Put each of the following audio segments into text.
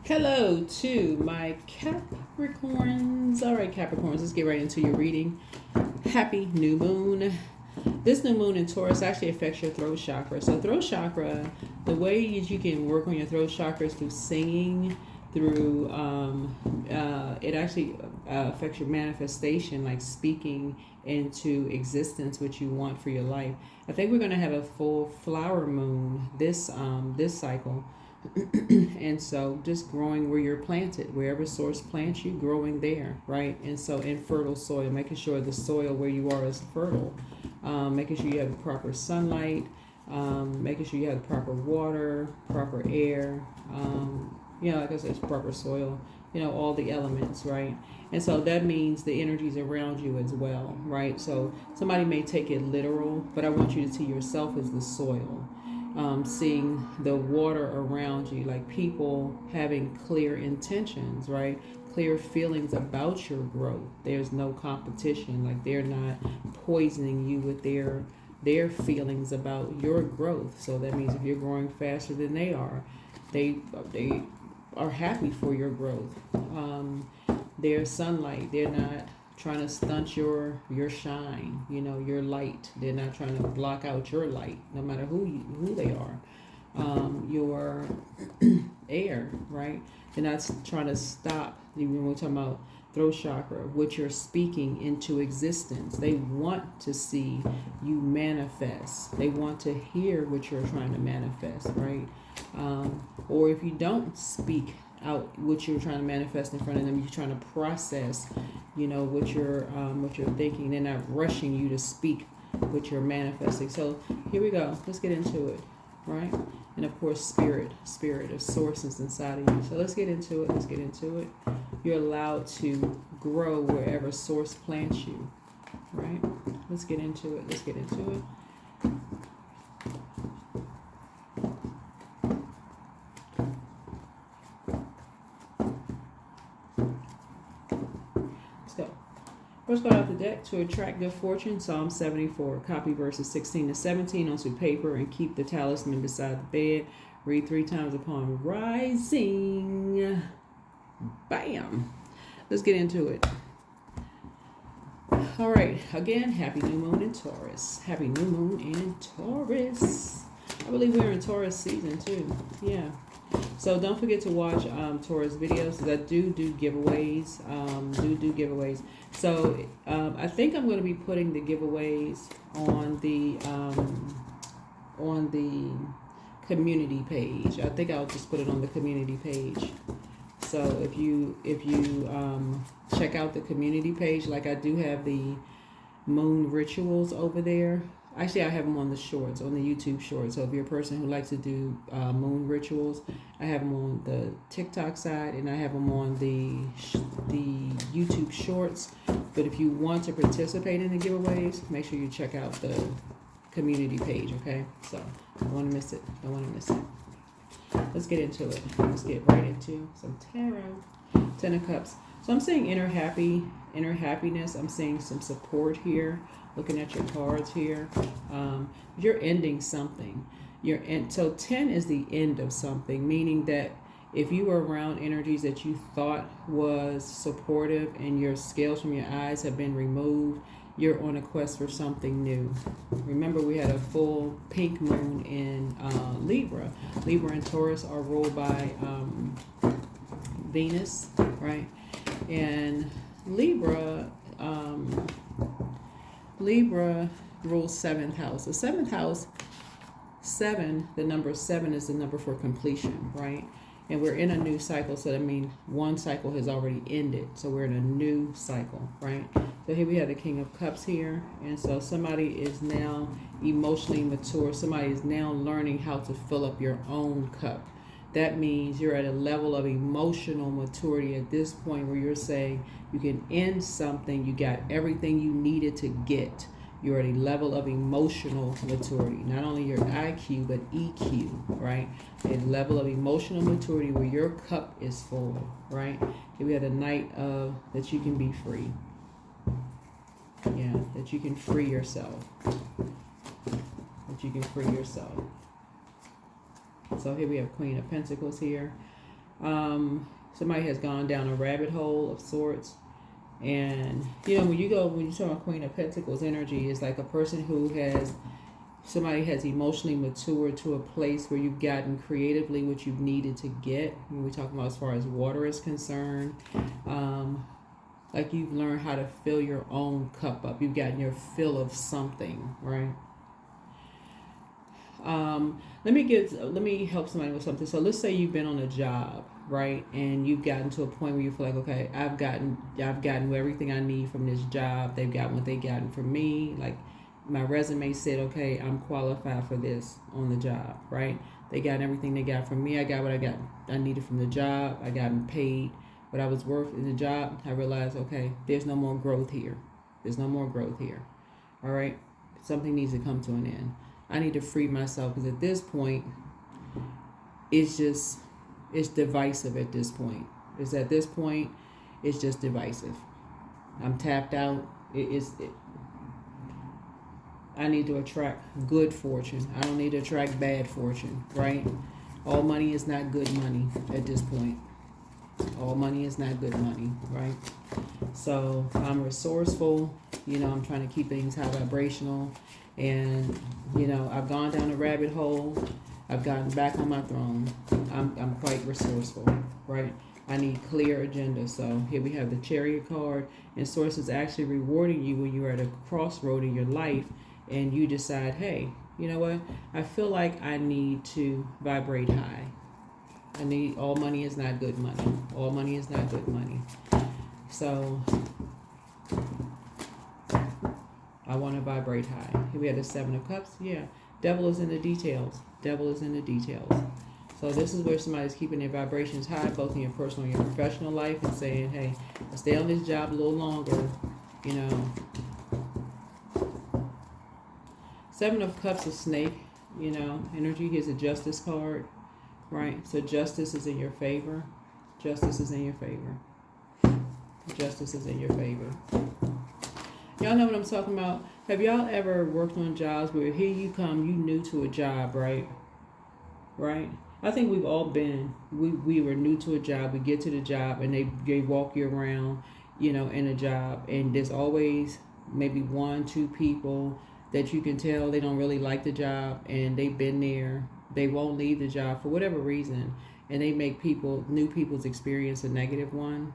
Hello to my Capricorns. All right, Capricorns, let's get right into your reading. Happy new moon. This new moon in Taurus actually affects your throat chakra. So, throat chakra, the way you can work on your throat chakra is through singing, through it actually affects your manifestation, like speaking into existence what you want for your life. I think we're going to have a full flower moon this cycle. And so just growing where you're planted, wherever source plants you, growing there, right? And so in fertile soil, making sure the soil where you are is fertile, making sure you have the proper sunlight, making sure you have the proper water, proper air, like I said, it's proper soil, all the elements, right? And so that means the energies around you as well, right? So somebody may take it literal, but I want you to see yourself as the soil. Seeing the water around you, like people having clear intentions, right? Clear feelings about your growth. There's no competition, like they're not poisoning you with their feelings about your growth. So that means if you're growing faster than they are happy for your growth. Their sunlight, they're not trying to stunt your shine, your light. They're not trying to block out your light, no matter who they are. Your air, right? They're not trying to stop. Even we're talking about throat chakra, what you're speaking into existence. They want to see you manifest. They want to hear what you're trying to manifest, right? Or if you don't speak out what you're trying to manifest in front of them, you're trying to process, what you're thinking. They're not rushing you to speak what you're manifesting. So here we go. Let's get into it, right? And of course, spirit of sources inside of you. So let's get into it. You're allowed to grow wherever source plants you, right? Let's get into it. First card out the deck, to attract good fortune, Psalm 74. Copy verses 16 to 17 onto paper and keep the talisman beside the bed. Read 3 times upon rising. Bam. Let's get into it. All right. Again, happy new moon in Taurus. Happy new moon in Taurus. I believe we're in Taurus season too. Yeah. So don't forget to watch Taurus videos. I do giveaways. Do giveaways. So I think I'm going to be putting the giveaways on the community page. I think I'll just put it on the community page. So if you check out the community page, like I do have the moon rituals over there. Actually, I have them on the shorts, on the YouTube shorts. So if you're a person who likes to do moon rituals, I have them on the TikTok side, and I have them on the YouTube shorts. But if you want to participate in the giveaways, make sure you check out the community page, okay? So don't want to miss it. Let's get into it. Let's get right into some tarot. 10 of Cups. So I'm seeing inner happiness. I'm seeing some support here. Looking at your cards here, you're ending something. So 10 is the end of something, meaning that if you were around energies that you thought was supportive and your scales from your eyes have been removed, you're on a quest for something new. Remember, we had a full pink moon in Libra. Libra and Taurus are ruled by Venus, right? And Libra rules 7th house. The 7th house, the number 7 is the number for completion, right? And we're in a new cycle, so that means one cycle has already ended. So we're in a new cycle, right? So here we have the King of Cups here. And so somebody is now emotionally mature. Somebody is now learning how to fill up your own cup. That means you're at a level of emotional maturity at this point where you're saying you can end something. You got everything you needed to get. You're at a level of emotional maturity. Not only your IQ, but EQ, right? A level of emotional maturity where your cup is full, right? Here we have the Knight of that you can be free. Yeah, that you can free yourself. So here we have Queen of Pentacles here. Somebody has gone down a rabbit hole of sorts. And, when you talk about Queen of Pentacles energy, it's like a person somebody has emotionally matured to a place where you've gotten creatively what you've needed to get. When we talk about as far as water is concerned, like you've learned how to fill your own cup up. You've gotten your fill of something, right? Let me help somebody with something. So let's say you've been on a job, right? And you've gotten to a point where you feel like, okay, I've gotten everything I need from this job. They've gotten what they gotten from me. Like my resume said, okay, I'm qualified for this on the job, right? They got everything they got from me. I got what I needed from the job. I got paid what I was worth in the job. I realized, okay, there's no more growth here. There's no more growth here. All right. Something needs to come to an end. I need to free myself because at this point, it's divisive at this point. It's just divisive. I'm tapped out. I need to attract good fortune. I don't need to attract bad fortune, right? All money is not good money at this point. All money is not good money, right? So I'm resourceful. I'm trying to keep things high vibrational. And, I've gone down a rabbit hole. I've gotten back on my throne. I'm quite resourceful, right? I need clear agenda. So here we have the Chariot card. And Source is actually rewarding you when you're at a crossroad in your life and you decide, hey, you know what? I feel like I need to vibrate high. All money is not good money. All money is not good money. So I want to vibrate high. Here we have the Seven of Cups. Yeah. Devil is in the details. Devil is in the details. So this is where somebody's keeping their vibrations high, both in your personal and your professional life, and saying, hey, I'll stay on this job a little longer, Seven of Cups is snake, energy. Here's a Justice card, right? So justice is in your favor. Justice is in your favor. Justice is in your favor. Y'all know what I'm talking about. Have y'all ever worked on jobs where here you come, you new to a job, right? Right? I think we've all been, we were new to a job. We get to the job and they walk you around, in a job. And there's always maybe 1-2 people that you can tell they don't really like the job and they've been there. They won't leave the job for whatever reason. And they make new people's experience a negative one.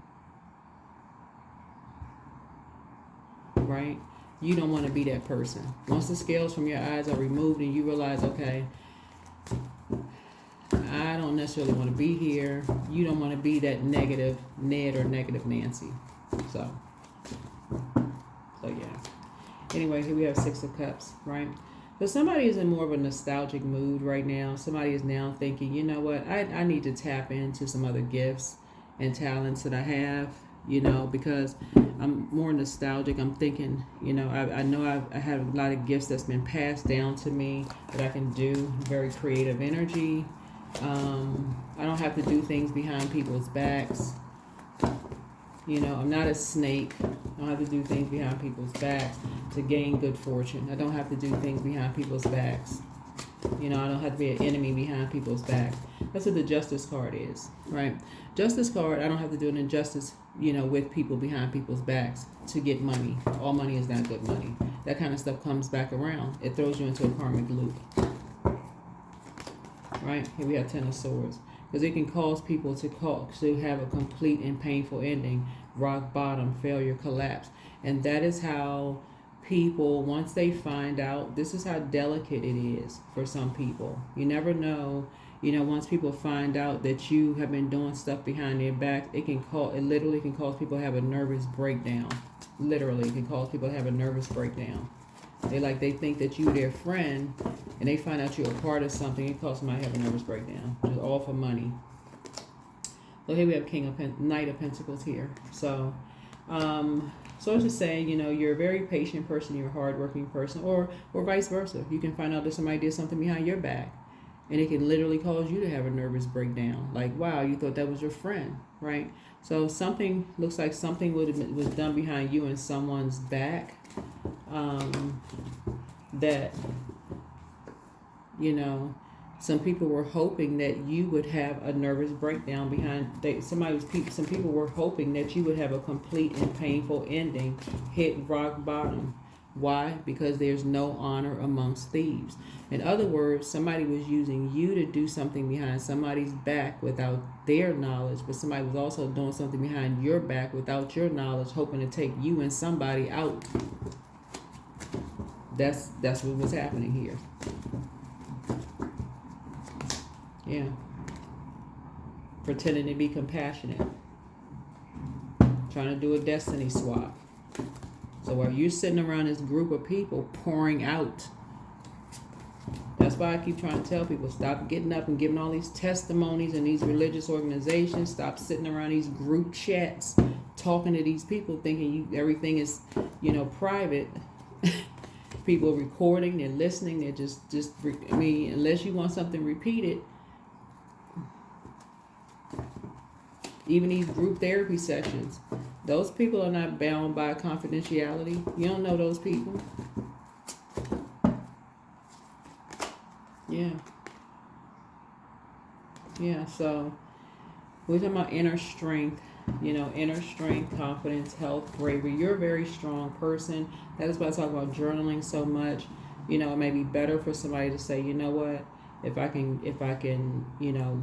Right? You don't want to be that person. Once the scales from your eyes are removed and you realize, okay, I don't necessarily want to be here. You don't want to be that negative Ned or negative Nancy. So yeah. Anyway, here we have Six of Cups, right? So somebody is in more of a nostalgic mood right now. Somebody is now thinking, you know what, I need to tap into some other gifts and talents that I have, because I'm more nostalgic. I'm thinking, I know I have a lot of gifts that's been passed down to me that I can do. Very creative energy. I don't have to do things behind people's backs. I'm not a snake. I don't have to do things behind people's backs to gain good fortune. I don't have to do things behind people's backs. I don't have to be an enemy behind people's backs. That's what the Justice card is, right? Justice card, I don't have to do an injustice, with people behind people's backs to get money. All money is not good money. That kind of stuff comes back around. It throws you into a karmic loop. Right? Here we have Ten of Swords. Because it can cause people to have a complete and painful ending. Rock bottom, failure, collapse. And that is how people, once they find out, this is how delicate it is for some people. You never know, once people find out that you have been doing stuff behind their back, it literally can cause people to have a nervous breakdown. Literally, it can cause people to have a nervous breakdown. They think that you're their friend, and they find out you're a part of something. It causes somebody to have a nervous breakdown. Just all for money. So here we have Knight of Pentacles here. So it's just saying, you're a very patient person, you're a hardworking person, or vice versa. You can find out that somebody did something behind your back, and it can literally cause you to have a nervous breakdown. Like, wow, you thought that was your friend, right? So looks like something was done behind you and someone's back. That Some people were hoping that you would have a nervous breakdown some people were hoping that you would have a complete and painful ending, hit rock bottom. Why? Because there's no honor amongst thieves. In other words, somebody was using you to do something behind somebody's back without their knowledge, but somebody was also doing something behind your back without your knowledge, hoping to take you and somebody out. That's what was happening here. Yeah. Pretending to be compassionate. Trying to do a destiny swap. So while you're sitting around this group of people pouring out, that's why I keep trying to tell people, stop getting up and giving all these testimonies in these religious organizations. Stop sitting around these group chats talking to these people thinking everything is, private. People recording, they're listening, they're unless you want something repeated. Even these group therapy sessions, those people are not bound by confidentiality. You don't know those people. Yeah, so we're talking about inner strength, confidence, health, bravery. You're a very strong person. That is why I talk about journaling so much. It may be better for somebody to say, you know what, if I can,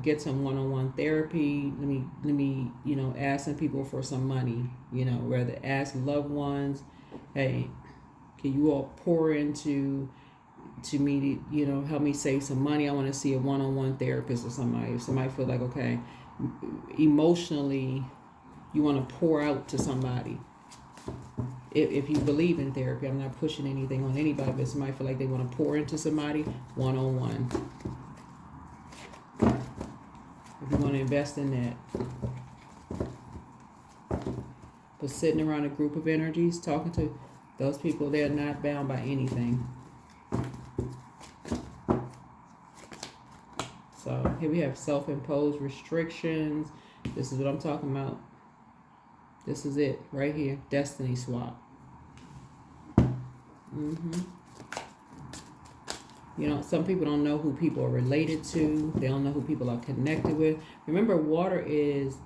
get some one-on-one therapy, let me, ask some people for some money, rather ask loved ones, hey, can you all pour into me to, help me save some money? I want to see a one-on-one therapist or somebody. If somebody feel like, okay, emotionally, you want to pour out to somebody. If you believe in therapy, I'm not pushing anything on anybody, but somebody feel like they want to pour into somebody one-on-one. If you want to invest in that. But sitting around a group of energies, talking to those people, they're not bound by anything. So here we have self-imposed restrictions. This is what I'm talking about. This is it right here. Destiny swap. Some people don't know who people are related to. They don't know who people are connected with. Remember, water is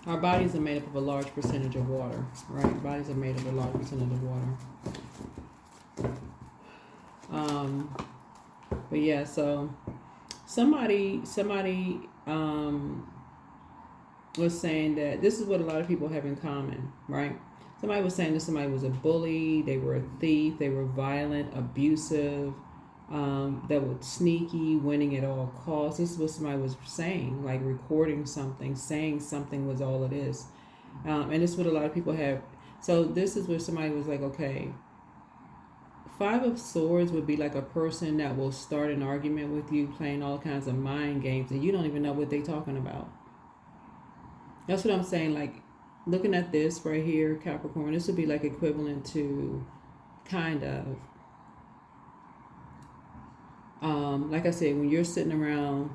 our bodies are made up of a large percentage of water, right? Bodies are made up of a large percentage of water. But yeah, so somebody was saying that this is what a lot of people have in common, right? Somebody was saying that somebody was a bully, they were a thief, they were violent, abusive, that were sneaky, winning at all costs. This is what somebody was saying, like recording something, saying something was all it is. And this is what a lot of people have. So this is where somebody was like, okay, 5 of Swords would be like a person that will start an argument with you, playing all kinds of mind games, and you don't even know what they're talking about. That's what I'm saying. Like, looking at this right here, Capricorn, this would be like equivalent to kind of, like I said, when you're sitting around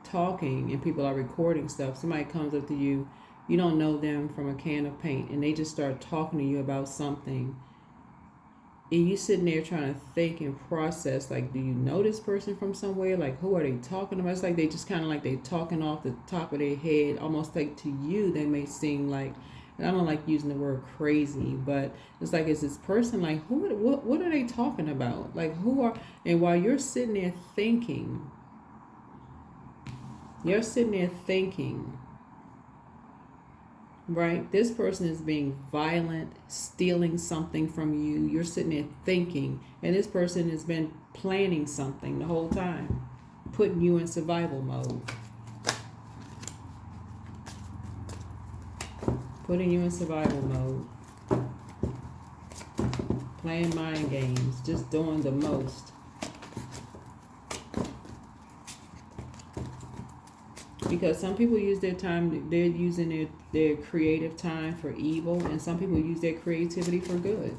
talking and people are recording stuff, somebody comes up to you, you don't know them from a can of paint, and they just start talking to you about something. And you sitting there trying to think and process, like, do you know this person from somewhere? Like, who are they talking about? It's like they just kind of like they talking off the top of their head. Almost like to you, they may seem like, and I don't like using the word crazy, but it's like, is this person like, what are they talking about? Like, who are, and while you're sitting there thinking, right? This person is being violent, stealing something from you. You're sitting there thinking, and this person has been planning something the whole time, putting you in survival mode. Playing mind games, just doing the most. Because some people use their time, they're using their creative time for evil, and some people use their creativity for good.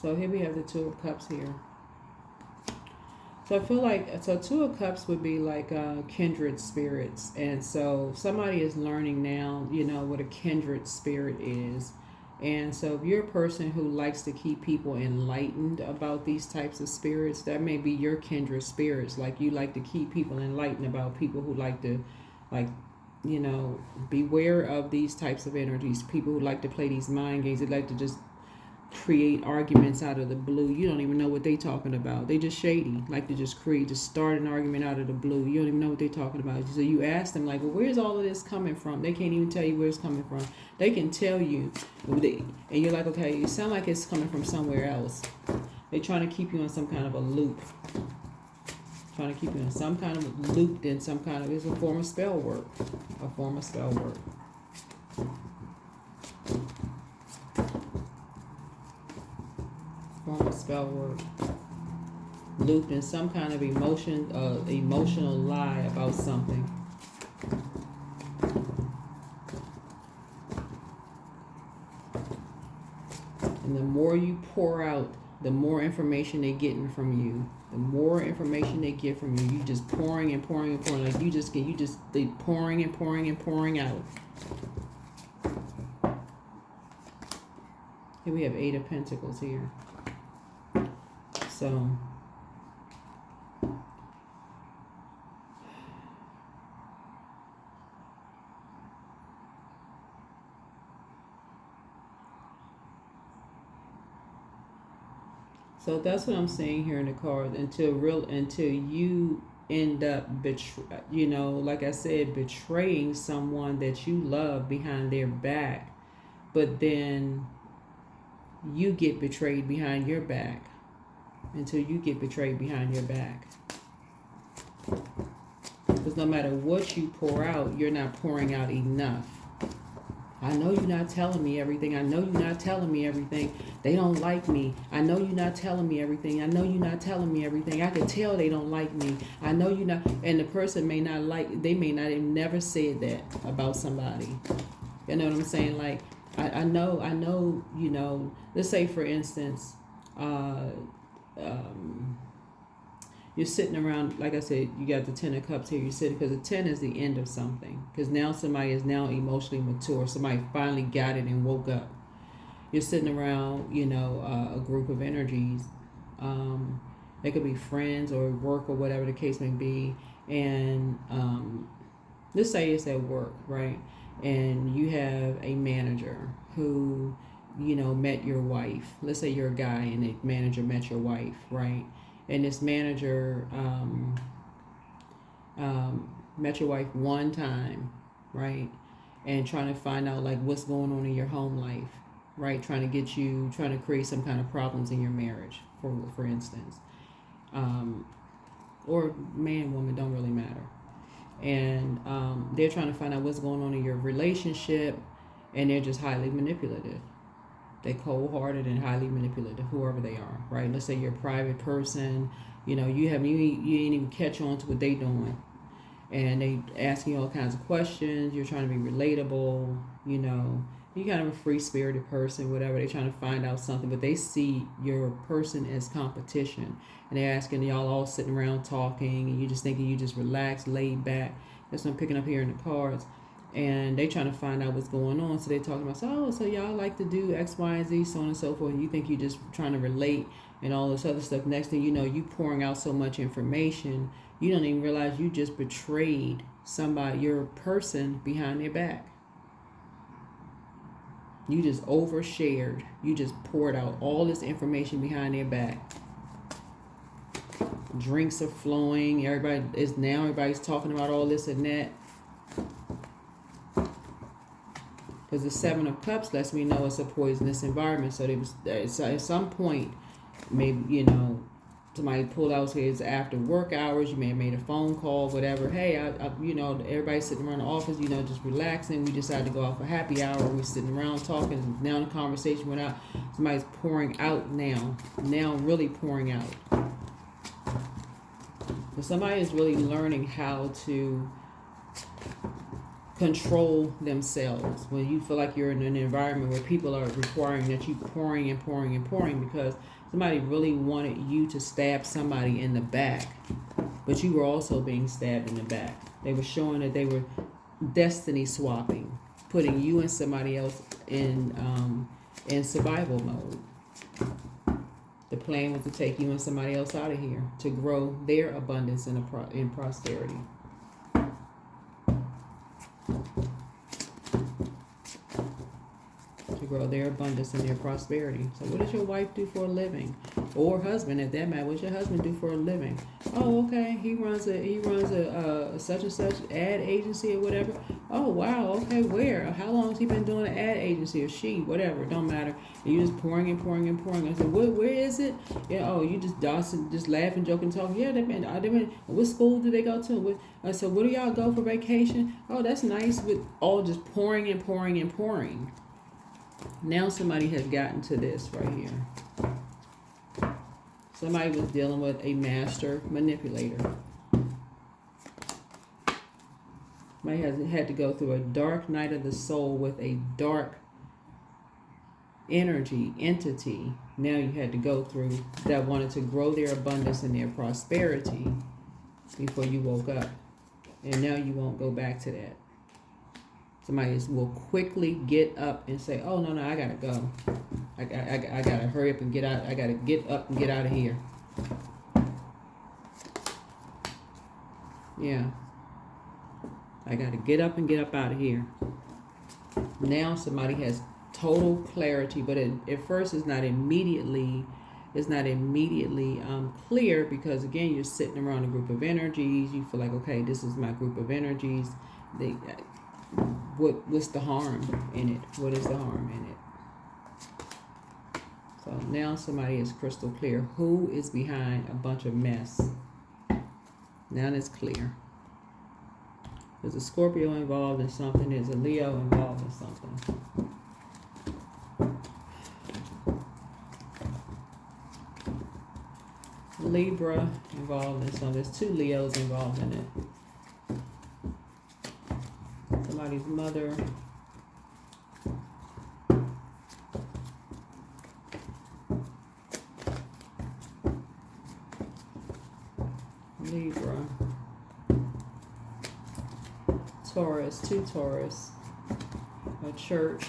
So here we have the Two of Cups here. So I feel like, so Two of Cups would be like kindred spirits. And so somebody is learning now, what a kindred spirit is. And so if you're a person who likes to keep people enlightened about these types of spirits, that may be your kindred spirits. Like you like to keep people enlightened about people who like to, like, beware of these types of energies. People who like to play these mind games. They like to just create arguments out of the blue. You don't even know what they talking about. They just shady. Like to just start an argument out of the blue. You don't even know what they talking about. So you ask them like, well, where's all of this coming from? They can't even tell you where it's coming from. They can tell you, and you're like, okay, it sounds like it's coming from somewhere else. They're trying to keep you in some kind of a loop. Trying to keep you in some kind of loop, then some kind of, it's a form of spell work. A form of spell work. Form of spell work. Looped in some kind of emotional lie about something. And the more you pour out, the more information they're getting from you. The more information they get from you, you just pouring and pouring and pouring. Like they pouring and pouring and pouring out. Here we have 8 of Pentacles here. So that's what I'm saying here in the card. Until you end up like I said, betraying someone that you love behind their back, but then you get betrayed behind your back. Until you get betrayed behind your back. Because no matter what you pour out, you're not pouring out enough. I know you're not telling me everything. I know you're not telling me everything. They don't like me. I know you're not telling me everything. I know you're not telling me everything. I can tell they don't like me. I know you're not. And the person may not they may not have never said that about somebody. You know what I'm saying? Like, I know, let's say for instance, you're sitting around, like I said, you got the 10 of Cups here. You're sitting, because the 10 is the end of something. Because now somebody is now emotionally mature. Somebody finally got it and woke up. You're sitting around, a group of energies. They could be friends or work or whatever the case may be. And let's say it's at work, right? And you have a manager who, met your wife. Let's say you're a guy and the manager met your wife, right? And this manager met your wife one time, right? And trying to find out like what's going on in your home life, right? Trying to create some kind of problems in your marriage, for instance. Or man, woman, don't really matter. And they're trying to find out what's going on in your relationship, and they're just highly manipulative. They're cold-hearted and highly manipulative, whoever they are, right? Let's say you're a private person, you ain't even catch on to what they doing, and they asking you all kinds of questions. You're trying to be relatable, you're kind of a free-spirited person, whatever. They're trying to find out something, but they see your person as competition, and they're asking y'all all sitting around talking, and you just thinking you just relaxed, laid back. That's what I'm picking up here in the cards. And they trying to find out what's going on. So they talking about, so y'all like to do X, Y, and Z, so on and so forth. And you think you just trying to relate and all this other stuff. Next thing you know, you pouring out so much information, you don't even realize you just betrayed somebody, your person, behind their back. You just overshared. You just poured out all this information behind their back. Drinks are flowing. Everybody's talking about all this and that. Because the 7 of Cups lets me know it's a poisonous environment. So at some point, maybe, somebody pulled out, say it's after work hours. You may have made a phone call, whatever. Hey, everybody's sitting around the office, just relaxing. We decided to go out for happy hour. We're sitting around talking. Now the conversation went out. Somebody's pouring out now. Now really pouring out. So somebody is really learning how to control themselves when you feel like you're in an environment where people are requiring that you pouring and pouring and pouring, because Somebody really wanted you to stab somebody in the back, but you were also being stabbed in the back. They were showing that they were destiny swapping, putting you and somebody else in survival mode. The plan was to take you and somebody else out of here to grow their abundance in prosperity. To grow their abundance and their prosperity. So what does your wife do for a living? Or husband, at that matter, what's your husband do for a living? Oh, okay, he runs a such and such ad agency or whatever. Oh, wow, okay, where? How long has he been doing an ad agency, or she, whatever, don't matter. And you just pouring and pouring and pouring. I said, where is it? Yeah, oh, you just laughing, joking, talking. Yeah, they've been, what school do they go to? I said, where do y'all go for vacation? Oh, that's nice, with all just pouring and pouring and pouring. Now somebody has gotten to this right here. Somebody was dealing with a master manipulator. Somebody has had to go through a dark night of the soul with a dark entity. Now you had to go through that wanted to grow their abundance and their prosperity before you woke up. And now you won't go back to that. Somebody will quickly get up and say, oh, no, I gotta go. I gotta hurry up and get out. I gotta get up and get out of here. Yeah. I gotta get up and get up out of here. Now somebody has total clarity, but at first it's not immediately clear, because again, you're sitting around a group of energies. You feel like, okay, this is my group of energies. What's the harm in it? What is the harm in it? So now somebody is crystal clear. Who is behind a bunch of mess? Now it's clear. There's a Scorpio involved in something. There's a Leo involved in something. Libra involved in something. There's 2 Leos involved in it. Somebody's mother. Libra. Taurus, 2 Taurus. A church.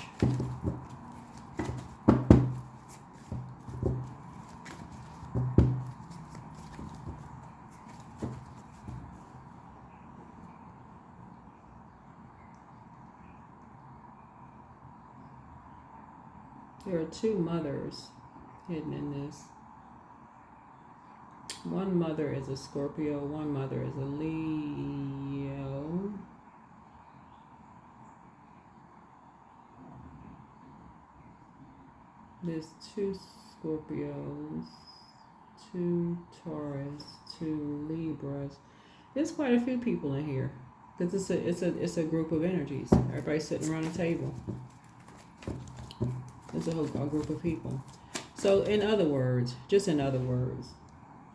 There are 2 mothers hidden in this. One mother is a Scorpio, one mother is a Leo. There's 2 Scorpios, 2 Taurus, 2 Libras. There's quite a few people in here, because it's a group of energies. Everybody's sitting around a table. It's a group of people. So in other words,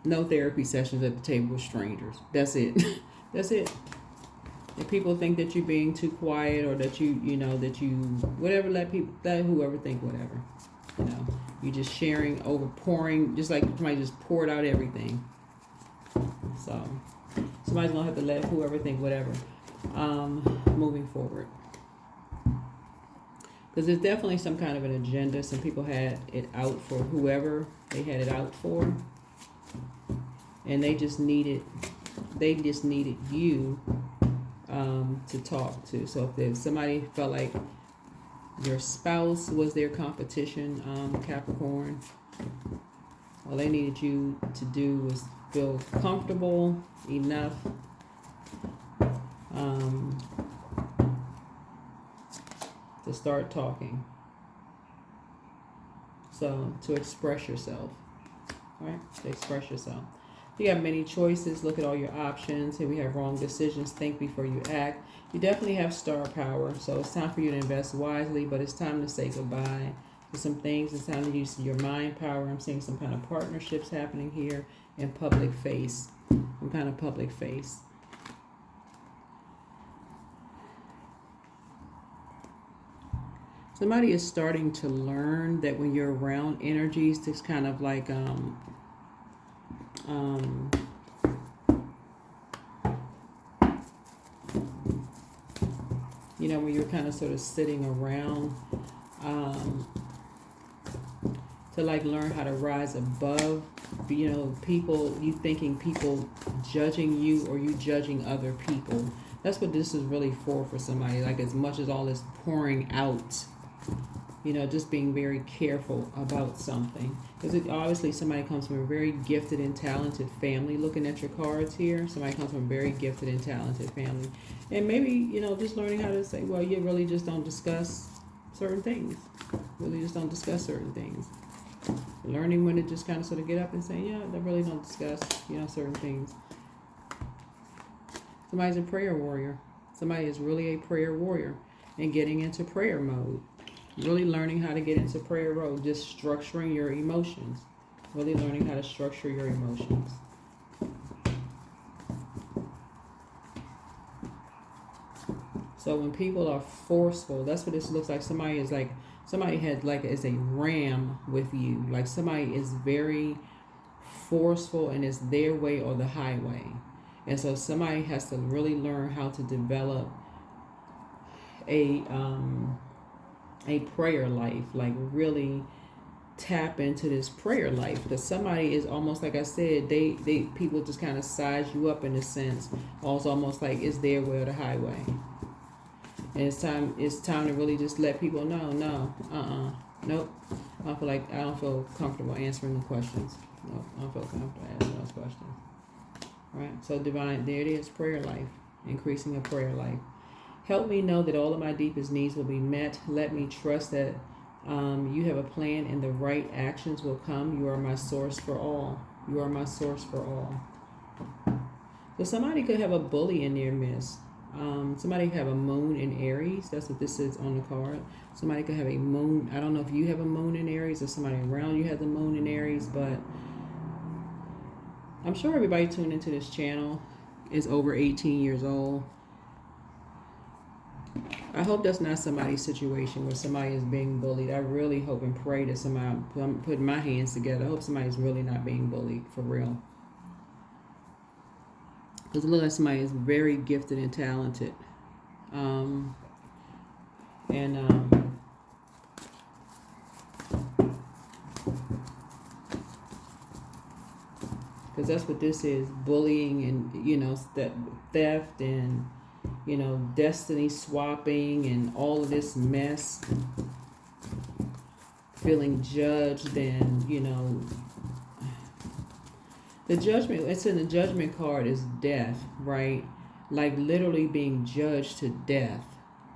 no therapy sessions at the table with strangers. That's it. That's it. If people think that you're being too quiet, or that you whatever, let whoever think whatever. You're just sharing, pouring, just like somebody just poured out everything. So somebody's gonna have to let whoever think whatever. Moving forward. Because there's definitely some kind of an agenda. Some people had it out for whoever they had it out for. And they just needed you to talk to. So if somebody felt like your spouse was their competition, Capricorn, all they needed you to do was feel comfortable enough to start talking. So to express yourself, right? To express yourself. You have many choices. Look at all your options. Here we have wrong decisions. Think before you act. You definitely have star power. So it's time for you to invest wisely, but it's time to say goodbye to some things. It's time to use your mind power. I'm seeing some kind of partnerships happening here in public face. Some kind of public face. Somebody is starting to learn that when you're around energies, this kind of like you know, when you're kind of sort of sitting around, to like learn how to rise above, you know, people, you thinking people judging you or you judging other people. That's what this is really for somebody. Like, as much as all this pouring out, you know, just being very careful about something. Because obviously somebody comes from a very gifted and talented family. Looking at your cards here, somebody comes from a very gifted and talented family. And maybe, you know, just learning how to say, well, you really just don't discuss certain things. Really just don't discuss certain things. Learning when to just kind of sort of get up and say, yeah, they really don't discuss, you know, certain things. Somebody's a prayer warrior. Somebody is really a prayer warrior and getting into prayer mode. Really learning how to get into prayer mode. Just structuring your emotions. Really learning how to structure your emotions. So when people are forceful, that's what this looks like. Somebody is like, somebody had like is a ram with you. Like somebody is very forceful and it's their way or the highway. And so somebody has to really learn how to develop a prayer life, like really tap into this prayer life. Because somebody is almost like I said, they people just kind of size you up in a sense. Also almost like it's their way or the highway. And it's time to really just let people know, nope. I don't feel comfortable answering the questions. Nope, I don't feel comfortable answering those questions. Right? So divine, there it is, prayer life, increasing a prayer life. Help me know that all of my deepest needs will be met. Let me trust that you have a plan and the right actions will come. You are my source for all. You are my source for all. So somebody could have a bully in their midst. Somebody could have a moon in Aries. That's what this is on the card. Somebody could have a moon. I don't know if you have a moon in Aries or somebody around you has a moon in Aries, but I'm sure everybody tuned into this channel is over 18 years old. I hope that's not somebody's situation where somebody is being bullied. I really hope and pray that somebody, I'm putting my hands together, I hope somebody's really not being bullied for real. Because it looks like somebody is very gifted and talented. Because that's what this is, bullying and, you know, theft and, you know, destiny swapping and all of this mess. Feeling judged and, you know, the judgment, it's in the judgment card is death, right? Like literally being judged to death.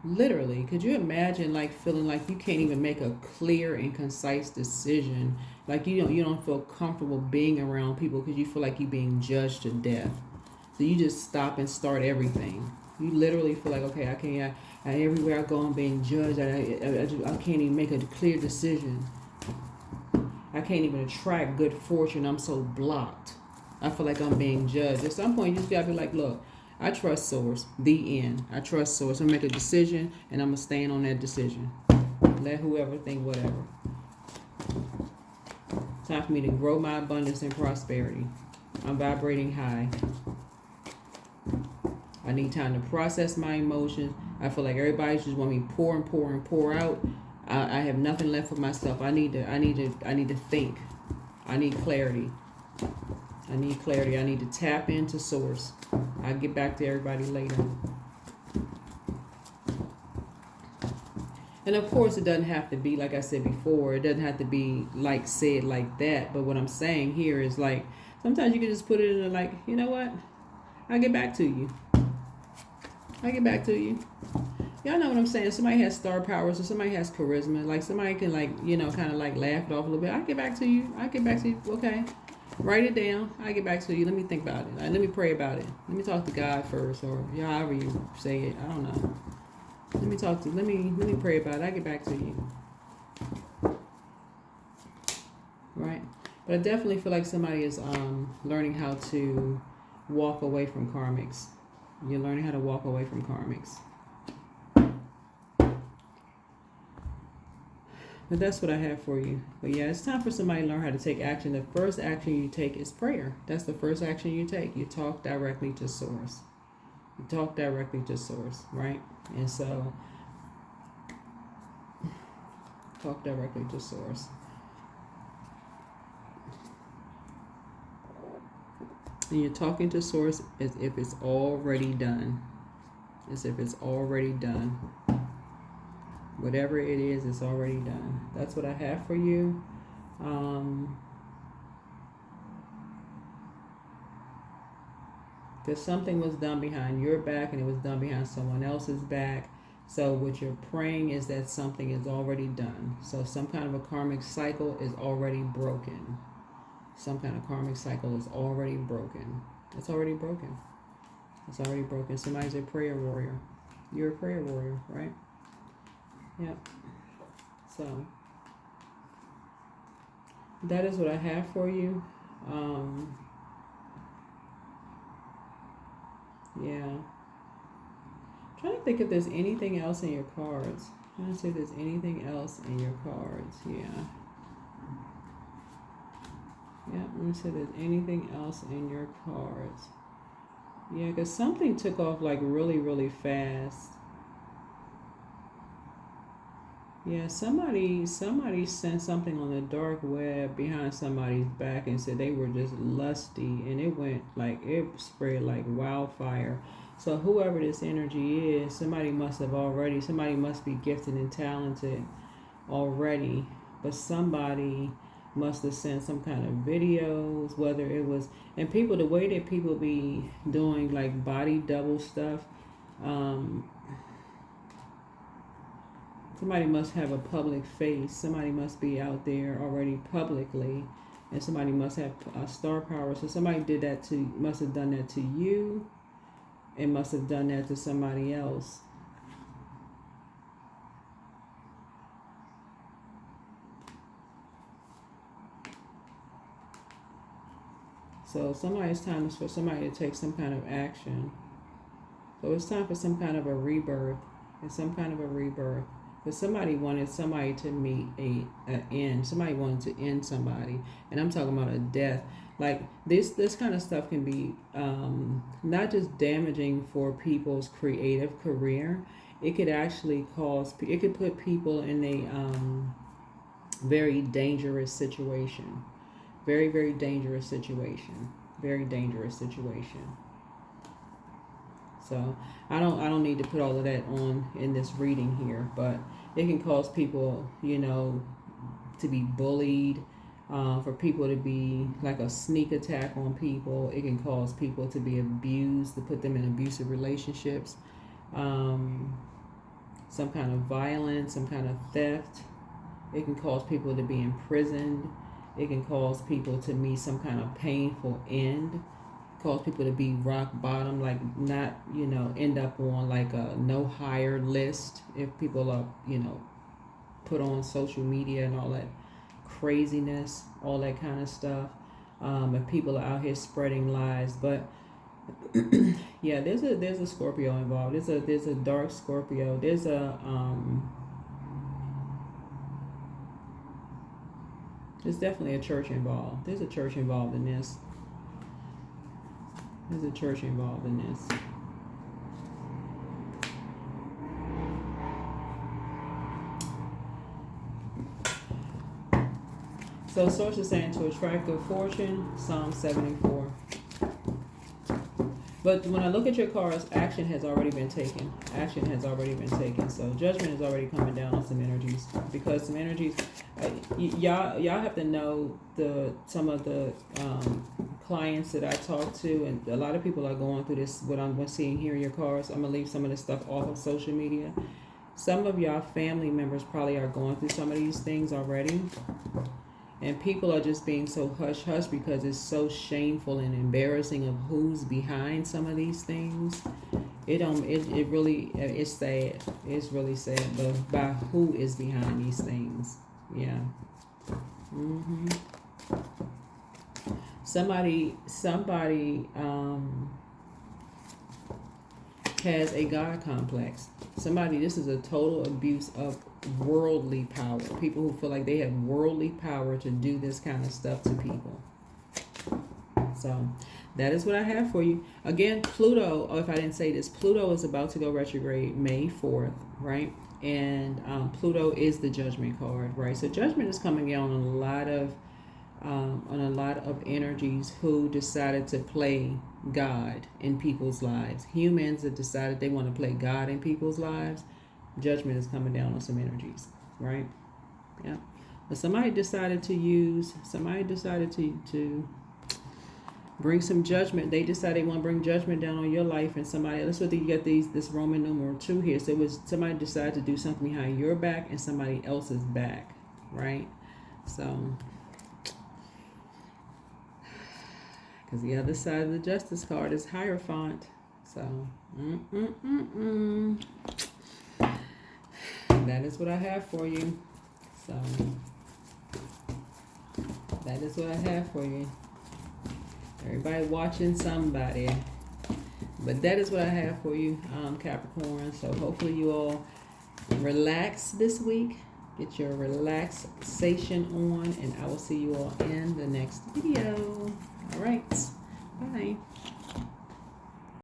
Literally. Could you imagine like feeling like you can't even make a clear and concise decision? Like you don't feel comfortable being around people because you feel like you're being judged to death. So you just stop and start everything. You literally feel like, okay, I can't, everywhere I go I'm being judged. I can't even make a clear decision. I can't even attract good fortune. I'm so blocked. I feel like I'm being judged. At some point, you just gotta be like, look, I trust Source. The end. I trust Source. I'm gonna make a decision, and I'm gonna stand on that decision. Let whoever think whatever. Time for me to grow my abundance and prosperity. I'm vibrating high. I need time to process my emotions. I feel like everybody just want me pour and pour and pour out. I have nothing left for myself. I need to think. I need clarity. I need to tap into Source. I'll get back to everybody later. And of course, it doesn't have to be, like I said before, it doesn't have to be like said like that. But what I'm saying here is like, sometimes you can just put it in a like, you know what? I'll get back to you. Y'all know what I'm saying? Somebody has star powers or somebody has charisma. Like somebody can like, you know, kind of like laugh it off a little bit. I'll get back to you. Okay. Write it down. I'll get back to you. Let me think about it. Let me pray about it. Let me talk to God first, or however you say it. I don't know. Let me pray about it. I'll get back to you. Right? But I definitely feel like somebody is learning how to walk away from karmics. You're learning how to walk away from karmics. But that's what I have for you. But yeah, it's time for somebody to learn how to take action. The first action you take is prayer. That's the first action you take. You talk directly to source. You talk directly to source, right? And so, talk directly to source. And you're talking to source as if it's already done. As if it's already done. Whatever it is, it's already done. That's what I have for you. Because something was done behind your back and it was done behind someone else's back. So what you're praying is that something is already done. So some kind of a karmic cycle is already broken. Some kind of karmic cycle is already broken. It's already broken. It's already broken. Somebody's a prayer warrior. You're a prayer warrior, right? Yep. So that is what I have for you. Yeah. I'm trying to think if there's anything else in your cards. I'm trying to see if there's anything else in your cards. Yeah. Yeah, let me see if there's anything else in your cards. Yeah, because something took off like really, really fast. Yeah, somebody sent something on the dark web behind somebody's back and said they were just lusty, and it went like, it spread like wildfire. So whoever this energy is, somebody must be gifted and talented already, but somebody must have sent some kind of videos, whether it was, and people, the way that people be doing like body double stuff, somebody must have a public face. Somebody must be out there already publicly, and somebody must have star power. So somebody must have done that to you, and must have done that to somebody else. So it's time for somebody to take some kind of action. So it's time for some kind of a rebirth. It's some kind of a rebirth. Because somebody wanted somebody to meet an end. Somebody wanted to end somebody. And I'm talking about a death. Like this kind of stuff can be not just damaging for people's creative career. It could actually it could put people in a very dangerous situation. Very, very dangerous situation. Very dangerous situation. So I don't need to put all of that on in this reading here, but it can cause people, to be bullied, for people to be like a sneak attack on people. It can cause people to be abused, to put them in abusive relationships, some kind of violence, some kind of theft. It can cause people to be imprisoned. It can cause people to meet some kind of painful end. Cause people to be rock bottom, like not, end up on like a no hire list if people are, put on social media and all that craziness, all that kind of stuff. And people are out here spreading lies. But yeah, there's a Scorpio involved. There's a dark Scorpio. There's definitely a church involved. There's a church involved in this. There's a church involved in this. So source is saying to attract good fortune, Psalm 74. But when I look at your cards, action has already been taken. Action has already been taken. So judgment is already coming down on some energies. Because some energies, y'all have to know some of the clients that I talk to, and a lot of people are going through this, what I'm seeing here in your cards. I'm going to leave some of this stuff off of social media. Some of y'all family members probably are going through some of these things already. And people are just being so hush-hush because it's so shameful and embarrassing of who's behind some of these things. It's sad. It's really sad, but by who is behind these things. Yeah. has a God complex. Somebody, this is a total abuse of worldly power. People who feel like they have worldly power to do this kind of stuff to people. So that is what I have for you. Again, Pluto, if I didn't say this, Pluto is about to go retrograde May 4th, right? And Pluto is the judgment card, right? So judgment is coming down on a lot of energies who decided to play God in people's lives. Humans that decided they want to play God in people's lives. Judgment is coming down on some energies, right? Yeah. But somebody decided to bring some judgment. They decided they want to bring judgment down on your life and somebody. That's what you got this Roman numeral 2 here. So it was somebody decided to do something behind your back and somebody else's back, right? So, because the other side of the Justice card is Hierophant. So, that is what I have for you. So, that is what I have for you. Everybody watching somebody. But that is what I have for you, Capricorn. So hopefully you all relax this week. Get your relaxation on. And I will see you all in the next video.